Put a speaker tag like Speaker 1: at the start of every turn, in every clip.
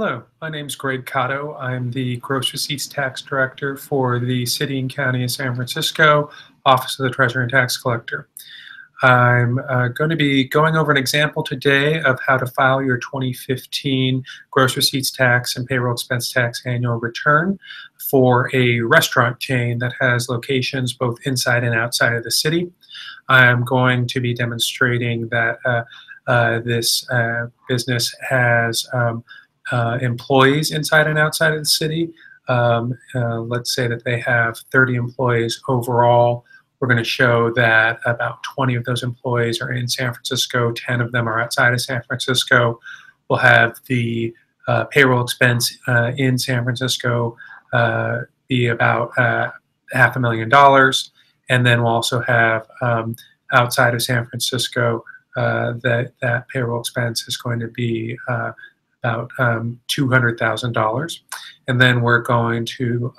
Speaker 1: Hello, my name is Greg Cotto. I'm the Gross Receipts Tax Director for the City and County of San Francisco, Office of the Treasurer and Tax Collector. I'm going to be going over an example today of how to file your 2015 Gross Receipts Tax and Payroll Expense Tax annual return for a restaurant chain that has locations both inside and outside of the city. I'm going to be demonstrating that this business has employees inside and outside of the city. Let's say that they have 30 employees overall. We're going to show that about 20 of those employees are in San Francisco, 10 of them are outside of San Francisco. We'll have the payroll expense in San Francisco be about $500,000, and then we'll also have outside of San Francisco that payroll expense is going to be about $200,000. And then we're going to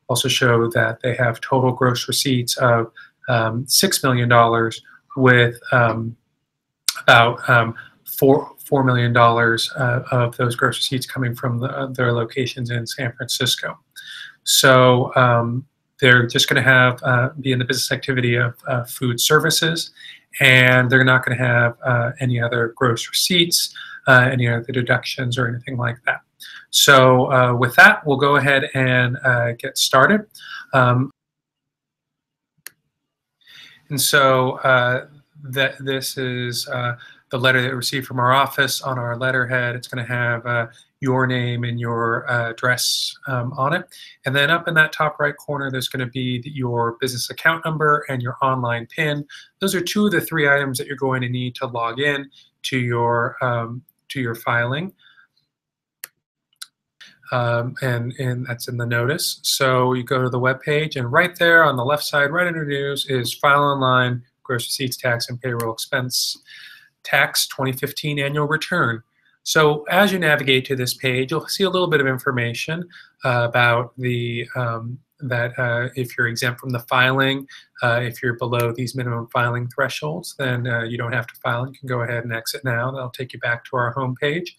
Speaker 1: also show that they have total gross receipts of $6 million with about $4 million of those gross receipts coming from their locations in San Francisco. So they're just going to have be in the business activity of food services, and they're not going to have any other gross receipts, any other deductions or anything like that. So with that, we'll go ahead and get started. And so this is the letter that we received from our office. On our letterhead, it's going to have your name and your address on it. And then up in that top right corner, there's going to be your business account number and your online PIN. Those are two of the three items that you're going to need to log in to your filing. And that's in the notice. So you go to the web page, and right there on the left side, right under news, is File Online Gross Receipts Tax and Payroll Expense Tax 2015 Annual Return. So as you navigate to this page, you'll see a little bit of information about the if you're exempt from the filing, if you're below these minimum filing thresholds, then you don't have to file. You can go ahead and exit now. That'll take you back to our home page.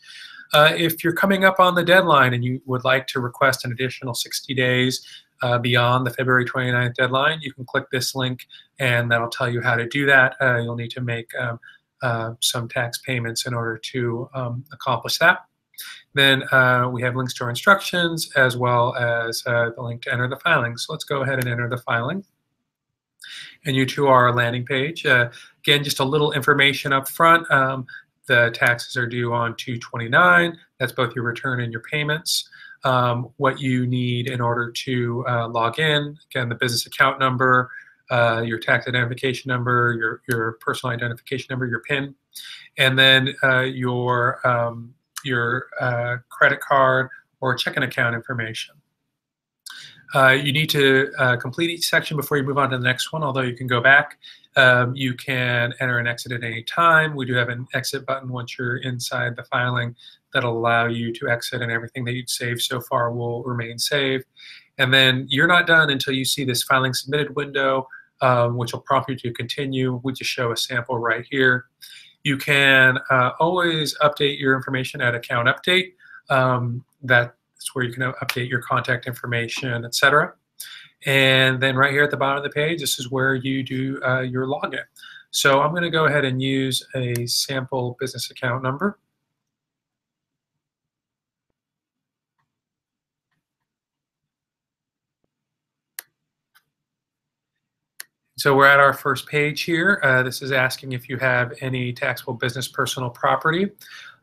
Speaker 1: If you're coming up on the deadline and you would like to request an additional 60 days beyond the February 29th deadline, you can click this link and that'll tell you how to do that. You'll need to make some tax payments in order to accomplish that. Then we have links to our instructions as well as the link to enter the filing. So let's go ahead and enter the filing. And you to our landing page. Again, just a little information up front. The taxes are due on 2/29. That's both your return and your payments. What you need in order to log in, again, the business account number, your tax identification number, your personal identification number, your PIN, and then your credit card or checking account information. You need to complete each section before you move on to the next one, although you can go back. You can enter and exit at any time. We do have an exit button once you're inside the filing that'll allow you to exit, and everything that you'd saved so far will remain saved. And then you're not done until you see this filing submitted window, which will prompt you to continue. We just show a sample right here. You can always update your information at account update. That's where you can update your contact information, etc. And then right here at the bottom of the page, this is where you do your login. So I'm going to go ahead and use a sample business account number. So we're at our first page here. This is asking if you have any taxable business personal property.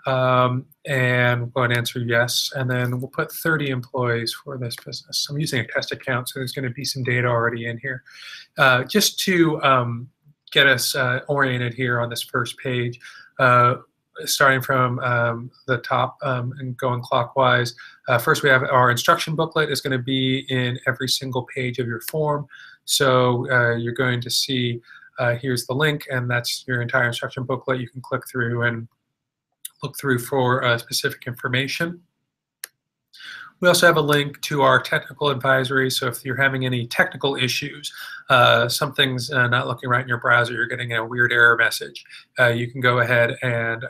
Speaker 1: And we'll go ahead and answer yes. And then we'll put 30 employees for this business. I'm using a test account, so there's going to be some data already in here. Just to get us oriented here on this first page, starting from the top and going clockwise, first we have our instruction booklet is going to be in every single page of your form. So you're going to see, here's the link, and that's your entire instruction booklet. You can click through and look through for specific information. We also have a link to our technical advisory, so if you're having any technical issues, something's not looking right in your browser, you're getting a weird error message, you can go ahead and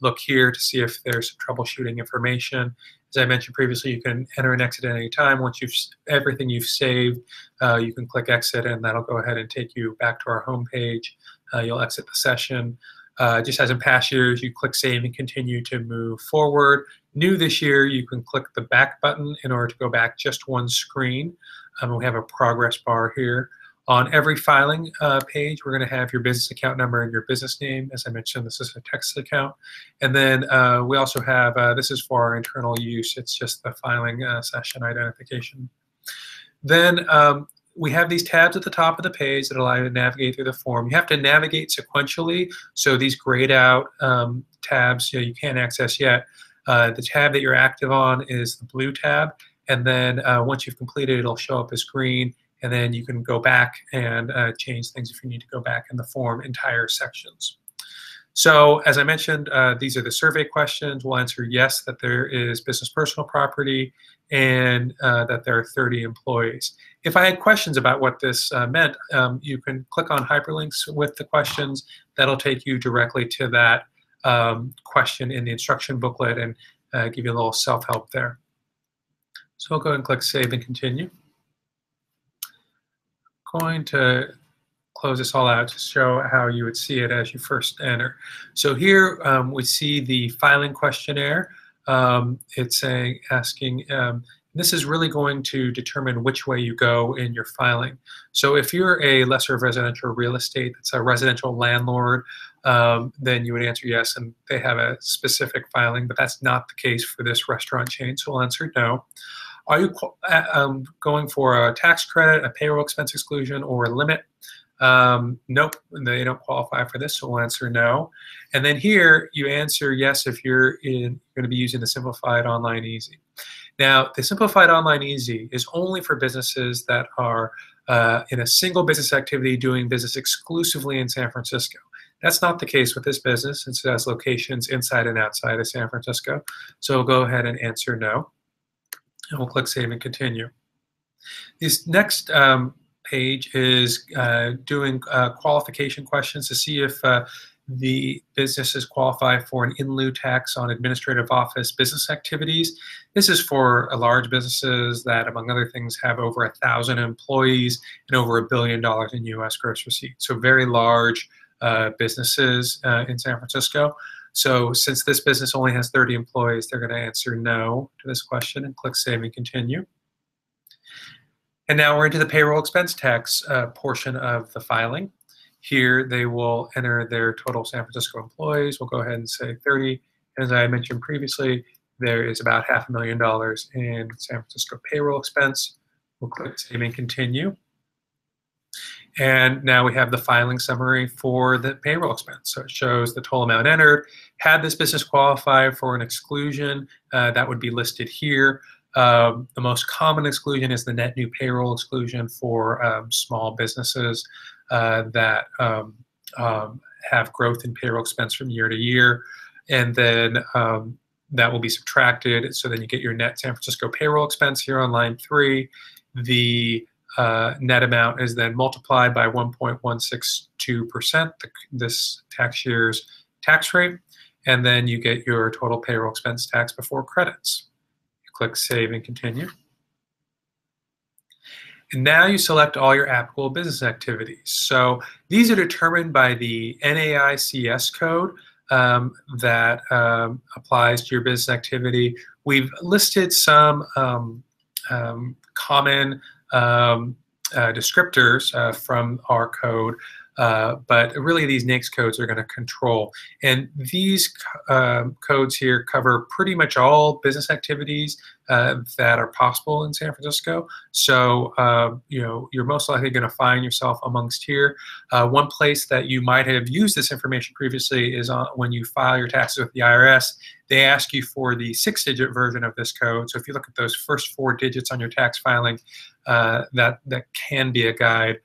Speaker 1: look here to see if there's some troubleshooting information. As I mentioned previously, you can enter and exit at any time. Once everything you've saved, you can click exit, and that'll go ahead and take you back to our home page. You'll exit the session. Just as in past years, you click save and continue to move forward. New this year, you can click the back button in order to go back just one screen. We have a progress bar here. On every filing page, we're going to have your business account number and your business name. As I mentioned, this is a Texas account. And then we also have, this is for our internal use. It's just the filing session identification. Then we have these tabs at the top of the page that allow you to navigate through the form. You have to navigate sequentially, so these grayed out tabs you can't access yet. The tab that you're active on is the blue tab, and then once you've completed, it'll show up as green, and then you can go back and change things if you need to go back in the form entire sections. So as I mentioned, these are the survey questions. We'll answer yes, that there is business personal property, and that there are 30 employees. If I had questions about what this meant, you can click on hyperlinks with the questions. That'll take you directly to that question in the instruction booklet and give you a little self-help there. So I'll go ahead and click Save and Continue. Going to close this all out to show how you would see it as you first enter. So here we see the filing questionnaire. It's asking, this is really going to determine which way you go in your filing. So if you're a lesser of residential real estate, that's a residential landlord, then you would answer yes, and they have a specific filing, but that's not the case for this restaurant chain, so we'll answer no. Are you going for a tax credit, a payroll expense exclusion, or a limit? Nope, they don't qualify for this, so we'll answer no. And then here, you answer yes if you're going to be using the Simplified Online Easy. Now, the Simplified Online Easy is only for businesses that are in a single business activity doing business exclusively in San Francisco. That's not the case with this business, since it has locations inside and outside of San Francisco. So we'll go ahead and answer no. And we'll click Save and Continue. This next page is doing qualification questions to see if the businesses qualify for an in lieu tax on administrative office business activities. This is for large businesses that, among other things, have over 1,000 employees and over $1 billion in U.S. gross receipts. So very large businesses in San Francisco. So since this business only has 30 employees, they're going to answer no to this question and click Save and Continue. And now we're into the payroll expense tax portion of the filing. Here they will enter their total San Francisco employees. We'll go ahead and say 30. As I mentioned previously, there is about $500,000 in San Francisco payroll expense. We'll click Save and Continue. And now we have the filing summary for the payroll expense. So it shows the total amount entered. Had this business qualify for an exclusion, that would be listed here. The most common exclusion is the net new payroll exclusion for small businesses that have growth in payroll expense from year to year. And then that will be subtracted. So then you get your net San Francisco payroll expense here on line 3. The net amount is then multiplied by 1.162%, this tax year's tax rate, and then you get your total payroll expense tax before credits. You click Save and Continue. And now you select all your applicable business activities. So these are determined by the NAICS code that applies to your business activity. We've listed some common descriptors from our code, but really these NAICS codes are going to control. And these codes here cover pretty much all business activities that are possible in San Francisco. So you're most likely going to find yourself amongst here. One place that you might have used this information previously is when you file your taxes with the IRS. They ask you for the 6-digit version of this code. So if you look at those first 4 digits on your tax filing, that can be a guide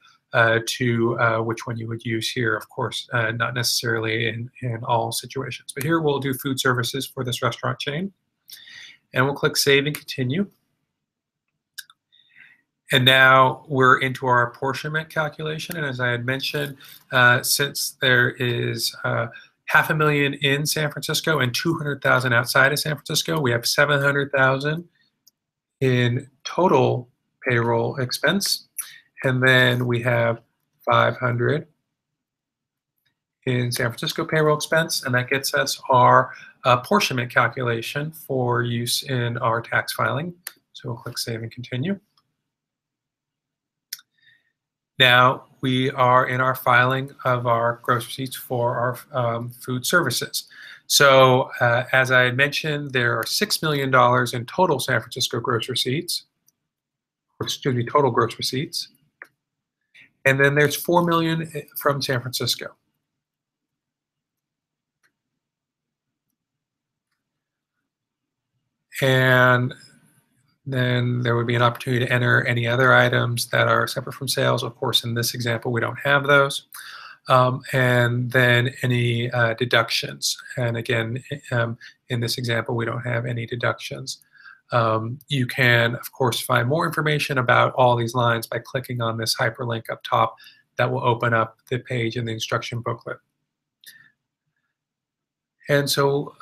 Speaker 1: to which one you would use here. Of course, not necessarily in all situations. But here we'll do food services for this restaurant chain. And we'll click Save and Continue. And now we're into our apportionment calculation. And as I had mentioned, since there is 500,000 in San Francisco and 200,000 outside of San Francisco. We have 700,000 in total payroll expense, and then we have 500 in San Francisco payroll expense, and that gets us our apportionment calculation for use in our tax filing. So we'll click Save and Continue. Now we are in our filing of our gross receipts for our food services. So as I had mentioned, there are $6 million in total San Francisco gross receipts, or excuse me, total gross receipts. And then there's $4 million from San Francisco. And then there would be an opportunity to enter any other items that are separate from sales. Of course, in this example, we don't have those. And then any deductions. And again, in this example, we don't have any deductions. You can, of course, find more information about all these lines by clicking on this hyperlink up top that will open up the page in the instruction booklet. And so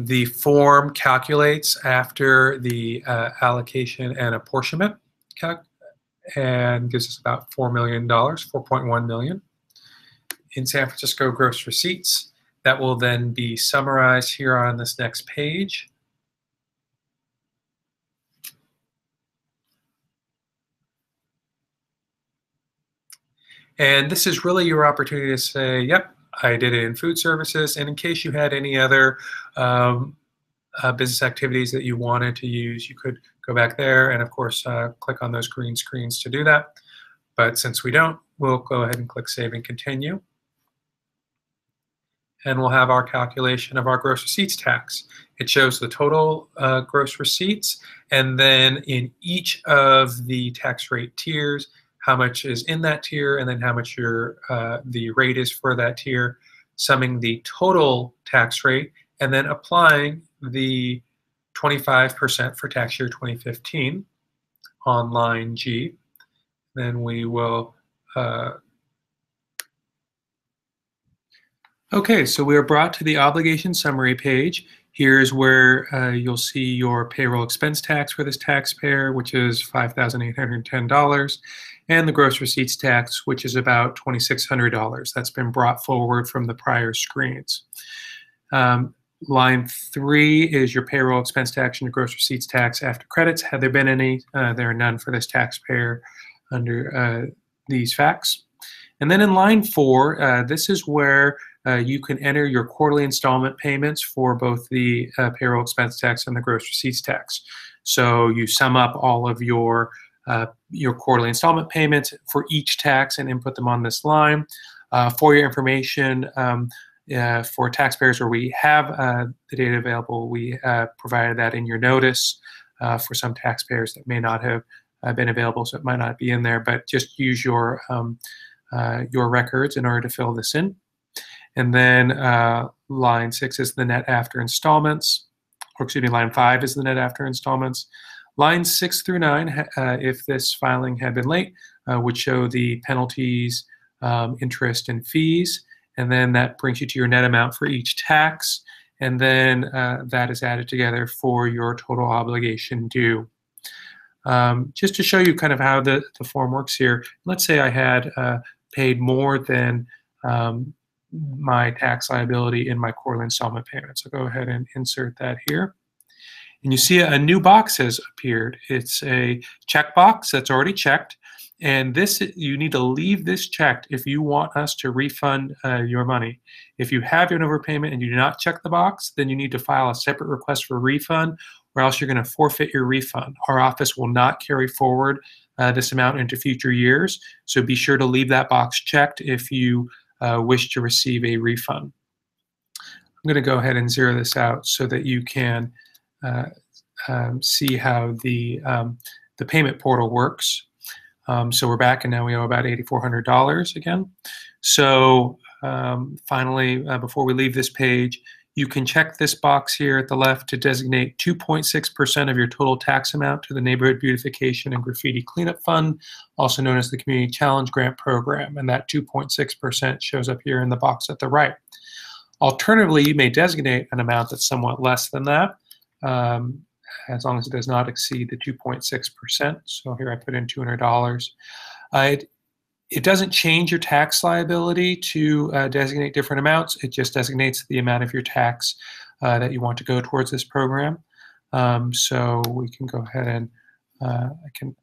Speaker 1: the form calculates after the allocation and apportionment and gives us about $4 million, 4.1 million in San Francisco gross receipts. That will then be summarized here on this next page. And this is really your opportunity to say, yep, I did it in food services. And in case you had any other business activities that you wanted to use, you could go back there and, of course, click on those green screens to do that. But since we don't, we'll go ahead and click Save and Continue. And we'll have our calculation of our gross receipts tax. It shows the total gross receipts, and then in each of the tax rate tiers, how much is in that tier, and then how much the rate is for that tier, summing the total tax rate, and then applying the 25% for tax year 2015 on line G. Then we will okay, so we are brought to the obligation summary page. Here's where you'll see your payroll expense tax for this taxpayer, which is $5,810, and the gross receipts tax, which is about $2,600. That's been brought forward from the prior screens. Line 3 is your payroll expense tax and your gross receipts tax after credits. Have there been any? There are none for this taxpayer under these facts. And then in line 4, this is where you can enter your quarterly installment payments for both the payroll expense tax and the gross receipts tax. So you sum up all of your quarterly installment payments for each tax and input them on this line. For your information, for taxpayers where we have the data available, we provided that in your notice. For some taxpayers that may not have been available, so it might not be in there, but just use your records in order to fill this in. And then line 6 is the net after installments, or excuse me, line 5 is the net after installments. Lines 6 through 9, if this filing had been late, would show the penalties, interest, and fees. And then that brings you to your net amount for each tax. And then that is added together for your total obligation due. Just to show you kind of how the form works here, let's say I had paid more than my tax liability in my quarterly installment payment. So go ahead and insert that here. And you see a new box has appeared. It's a checkbox that's already checked. And this, you need to leave this checked if you want us to refund your money. If you have your overpayment and you do not check the box, then you need to file a separate request for refund, or else you're going to forfeit your refund. Our office will not carry forward this amount into future years. So be sure to leave that box checked if you wish to receive a refund. I'm going to go ahead and zero this out so that you can see how the payment portal works. So we're back, and now we owe about $8,400 again. So finally, before we leave this page, you can check this box here at the left to designate 2.6% of your total tax amount to the Neighborhood Beautification and Graffiti Cleanup Fund, also known as the Community Challenge Grant Program, and that 2.6% shows up here in the box at the right. Alternatively, you may designate an amount that's somewhat less than that, as long as it does not exceed the 2.6%. So here I put in $200. It doesn't change your tax liability to designate different amounts. It just designates the amount of your tax that you want to go towards this program. So we can go ahead and I can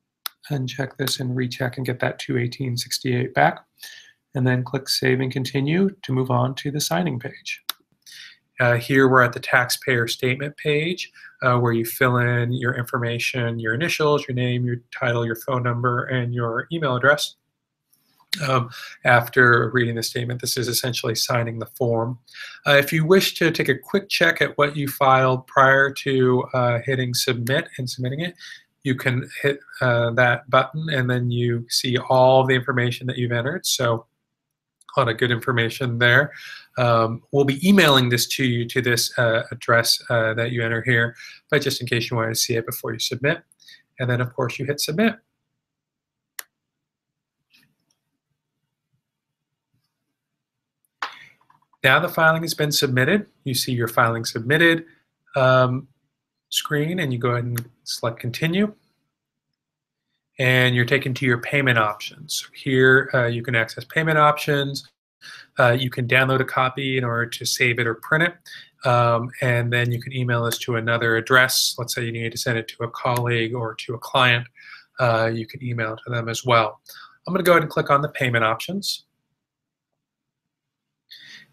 Speaker 1: uncheck this and recheck and get that 218.68 back. And then click Save and Continue to move on to the signing page. Here we're at the taxpayer statement page where you fill in your information, your initials, your name, your title, your phone number, and your email address. After reading the statement, this is essentially signing the form. If you wish to take a quick check at what you filed prior to hitting submit and submitting it, you can hit that button and then you see all the information that you've entered. So a lot of good information there. We'll be emailing this to you to this address that you enter here, but just in case you wanted to see it before you submit. And then of course you hit submit. Now the filing has been submitted. You see your filing submitted screen, and you go ahead and select continue. And you're taken to your payment options. Here you can access payment options. You can download a copy in order to save it or print it. And then you can email this to another address. Let's say you need to send it to a colleague or to a client. You can email it to them as well. I'm going to go ahead and click on the payment options.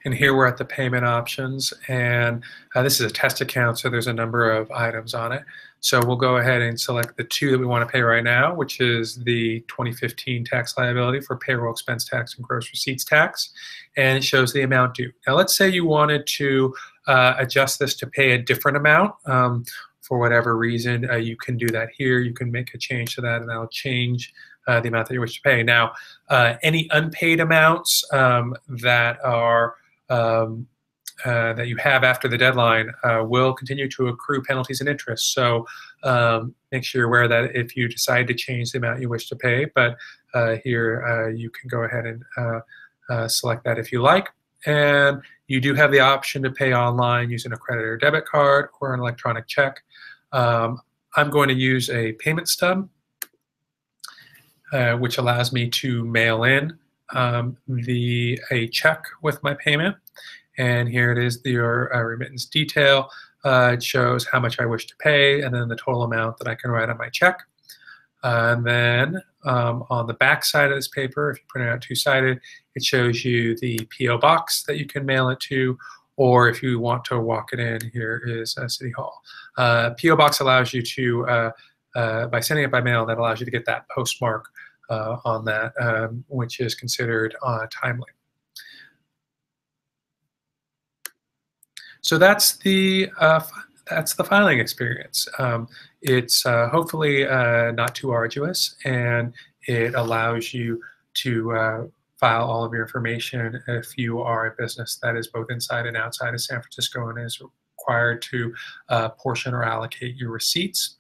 Speaker 1: And here we're at the payment options, and this is a test account, so there's a number of items on it. So we'll go ahead and select the two that we want to pay right now, which is the 2015 tax liability for payroll expense tax and gross receipts tax, and it shows the amount due. Now let's say you wanted to adjust this to pay a different amount for whatever reason. You can do that here. You can make a change to that, and that'll change the amount that you wish to pay. Now, any unpaid amounts that are that you have after the deadline will continue to accrue penalties and interest. So make sure you're aware that if you decide to change the amount you wish to pay, but here you can go ahead and select that if you like. And you do have the option to pay online using a credit or debit card or an electronic check. I'm going to use a payment stub, which allows me to mail in a check with my payment, and here it is, your remittance detail. It shows how much I wish to pay and then the total amount that I can write on my check. And then on the back side of this paper, if you print it out two-sided, it shows you the P.O. box that you can mail it to, or if you want to walk it in, here is City Hall. P.O. box allows you to, by sending it by mail, that allows you to get that postmark on that, which is considered timely. So that's the filing experience. It's hopefully not too arduous, and it allows you to file all of your information if you are a business that is both inside and outside of San Francisco and is required to portion or allocate your receipts.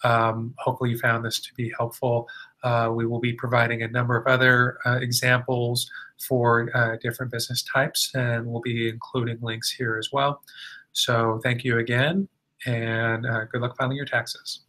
Speaker 1: Hopefully you found this to be helpful. We will be providing a number of other examples for different business types, and we'll be including links here as well. So thank you again, and good luck filing your taxes.